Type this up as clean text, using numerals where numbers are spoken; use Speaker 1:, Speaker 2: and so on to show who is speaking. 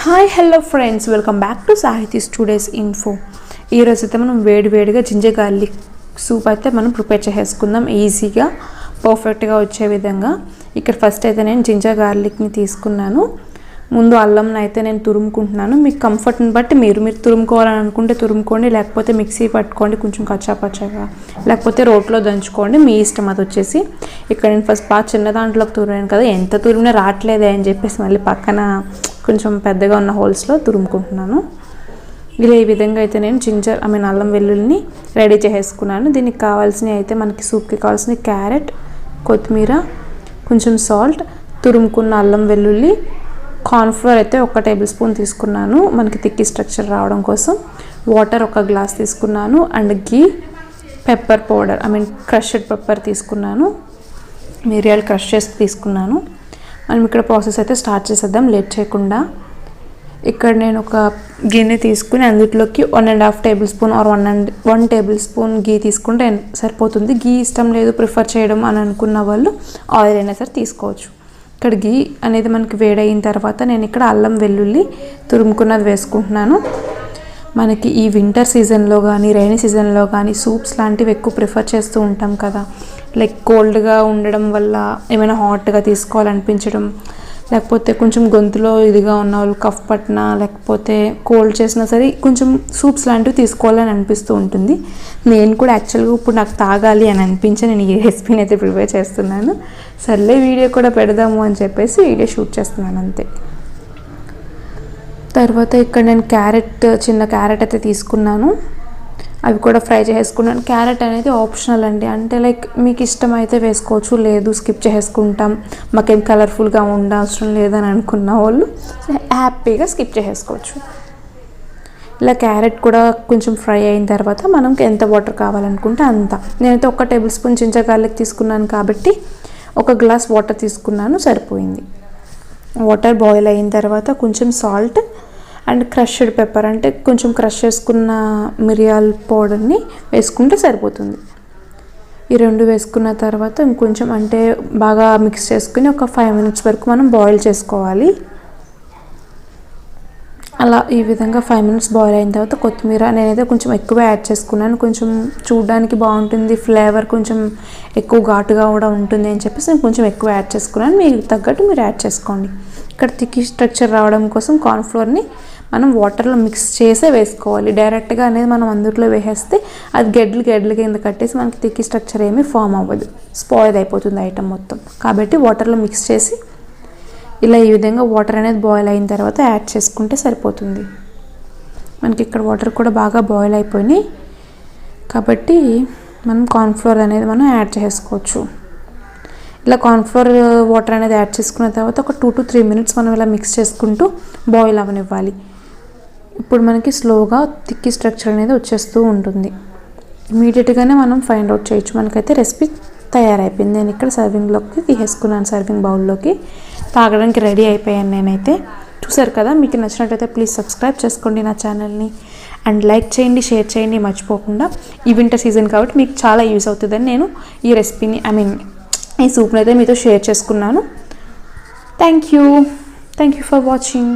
Speaker 1: Hi hello friends, welcome back to సాహితీ students info. ఈరోజు అయితే మనం వేడివేడిగా జింజర్ గార్లిక్ సూప్ అయితే మనం ప్రిపేర్ చేసేసుకుందాం ఈజీగా పర్ఫెక్ట్గా వచ్చే విధంగా. ఇక్కడ ఫస్ట్ అయితే నేను జింజర్ గార్లిక్ని తీసుకున్నాను. ముందు అల్లంని అయితే నేను తురుముకుంటున్నాను. మీకు కంఫర్ట్ని బట్టి మీరు తురుముకోవాలని అనుకుంటే తురుముకోండి, లేకపోతే మిక్సీ పట్టుకోండి కొంచెం కచ్చాపచ్చాగా, లేకపోతే రోట్లో దంచుకోండి, మీ ఇష్టం. అది వచ్చేసి ఇక్కడ నేను ఫస్ట్ బాగా చిన్న దాంట్లోకి తురిమాను కదా, ఎంత తురిమినా రావట్లేదే అని చెప్పేసి మళ్ళీ పక్కన కొంచెం పెద్దగా ఉన్న హోల్స్లో తురుముకుంటున్నాను. ఇలా ఈ విధంగా అయితే నేను అల్లం వెల్లుల్లిని రెడీ చేసేసుకున్నాను. దీనికి కావాల్సినవి అయితే మనకి సూప్కి కావాల్సిన క్యారెట్, కొత్తిమీర, కొంచెం సాల్ట్, తురుముకున్న అల్లం వెల్లుల్లి, కార్న్ఫ్లోర్ అయితే 1 టేబుల్ స్పూన్ తీసుకున్నాను మనకి థిక్ స్ట్రక్చర్ రావడం కోసం, వాటర్ 1 గ్లాస్ తీసుకున్నాను, and ghee, pepper powder crushed pepper తీసుకున్నాను, మిరియాలు క్రష్ చేసి తీసుకున్నాను. మనం ఇక్కడ ప్రాసెస్ అయితే స్టార్ట్ చేసేద్దాం లేట్ చేయకుండా. ఇక్కడ నేను ఒక గిన్నె తీసుకుని అందులోకి 1.5 tablespoon or 1 tablespoon ghee తీసుకుంటే సరిపోతుంది. గీ ఇష్టం లేదు ప్రిఫర్ చేయడం అని అనుకున్న వాళ్ళు ఆయిల్ అయినా సరే తీసుకోవచ్చు. ఇక్కడ గీ అనేది మనకి వేడైన తర్వాత నేను ఇక్కడ అల్లం వెల్లుల్లి తురుముకున్నది వేసుకుంటున్నాను. మనకి ఈ వింటర్ సీజన్లో కానీ రైనీ సీజన్లో కానీ సూప్స్ లాంటివి ఎక్కువ ప్రిఫర్ చేస్తూ ఉంటాం కదా. లైక్ కోల్డ్గా ఉండడం వల్ల ఏమైనా హాట్గా తీసుకోవాలనిపించడం, లేకపోతే కొంచెం గొంతులో ఇదిగా ఉన్న వాళ్ళు కఫ్ పట్టిన, లేకపోతే కోల్డ్ చేసినా సరే కొంచెం సూప్స్ లాంటివి తీసుకోవాలని అనిపిస్తూ ఉంటుంది. నేను కూడా యాక్చువల్గా ఇప్పుడు నాకు తాగాలి అని అనిపించి నేను ఈ రెసిపీని అయితే ప్రిపేర్ చేస్తున్నాను. సర్లే వీడియో కూడా పెడదాము అని చెప్పేసి వీడియో షూట్ చేస్తున్నాను అంతే. తర్వాత ఇక్కడ నేను చిన్న క్యారెట్ అయితే తీసుకున్నాను, అవి కూడా ఫ్రై చేసుకున్నాను. క్యారెట్ అనేది ఆప్షనల్ అండి, అంటే లైక్ మీకు ఇష్టమైతే వేసుకోవచ్చు, లేదు స్కిప్ చేసుకుంటాం మాకేం కలర్ఫుల్గా అవసరం లేదని అనుకున్న వాళ్ళు హ్యాపీగా స్కిప్ చేసుకోవచ్చు. ఇలా క్యారెట్ కూడా కొంచెం ఫ్రై అయిన తర్వాత మనకి ఎంత వాటర్ కావాలనుకుంటే అంత. నేనైతే 1 టేబుల్ స్పూన్ జింజర్ గార్లిక్ తీసుకున్నాను కాబట్టి 1 గ్లాస్ వాటర్ తీసుకున్నాను, సరిపోయింది. వాటర్ బాయిల్ అయిన తర్వాత కొంచెం సాల్ట్ అండ్ క్రష్డ్ పెప్పర్, అంటే కొంచెం క్రష్ చేసుకున్న మిరియాల పౌడర్ని వేసుకుంటే సరిపోతుంది. ఈ 2 వేసుకున్న తర్వాత ఇంకొంచెం అంటే బాగా మిక్స్ చేసుకుని ఒక 5 మినిట్స్ వరకు మనం బాయిల్ చేసుకోవాలి. అలా ఈ విధంగా 5 మినిట్స్ బాయిల్ అయిన తర్వాత కొత్తిమీర నేనైతే కొంచెం ఎక్కువ యాడ్ చేసుకున్నాను. కొంచెం చూడడానికి బాగుంటుంది, ఫ్లేవర్ కొంచెం ఎక్కువ ఘాటుగా కూడా ఉంటుంది అని చెప్పేసి నేను కొంచెం ఎక్కువ యాడ్ చేసుకున్నాను. మీకు తగ్గట్టు మీరు యాడ్ చేసుకోండి. ఇక్కడ థిక్ స్ట్రక్చర్ రావడం కోసం కార్న్ఫ్లోర్ని మనం వాటర్లో మిక్స్ చేసే వేసుకోవాలి. డైరెక్ట్గా అనేది మనం అందులో వేసేస్తే అది గెడ్లు కింద కట్టేసి మనకి థిక్ స్ట్రక్చర్ ఏమీ ఫామ్ అవ్వదు, స్పాయిల్ అయిపోతుంది ఐటమ్ మొత్తం. కాబట్టి వాటర్లో మిక్స్ చేసి ఇలా ఈ విధంగా వాటర్ అనేది బాయిల్ అయిన తర్వాత యాడ్ చేసుకుంటే సరిపోతుంది. మనకి ఇక్కడ వాటర్ కూడా బాగా బాయిల్ అయిపోయినాయి కాబట్టి మనం కార్న్ఫ్లోర్ అనేది మనం యాడ్ చేసుకోవచ్చు. ఇలా కార్న్ఫ్లోర్ వాటర్ అనేది యాడ్ చేసుకున్న తర్వాత ఒక 2 to 3 మినిట్స్ మనం ఇలా మిక్స్ చేసుకుంటూ బాయిల్ అవ్వనివ్వాలి. ఇప్పుడు మనకి స్లోగా థిక్ స్ట్రక్చర్ అనేది వచ్చేస్తూ ఉంటుంది. ఇమీడియట్గానే మనం ఫైండ్ అవుట్ చేయొచ్చు. మనకైతే రెసిపీ తయారైపోయింది. నేను ఇక్కడ సర్వింగ్లోకి తీసేసుకున్నాను, సర్వింగ్ బౌల్లోకి. తాగడానికి రెడీ అయిపోయాను నేనైతే. చూసారు కదా, మీకు నచ్చినట్టయితే ప్లీజ్ సబ్స్క్రైబ్ చేసుకోండి నా ఛానల్ని, అండ్ లైక్ చేయండి, షేర్ చేయండి మర్చిపోకుండా. ఈ వింటర్ సీజన్ కాబట్టి మీకు చాలా యూస్ అవుతుందని నేను ఈ రెసిపీని ఈ సూప్ని అయితే మీతో షేర్ చేసుకున్నాను. Thank you for watching.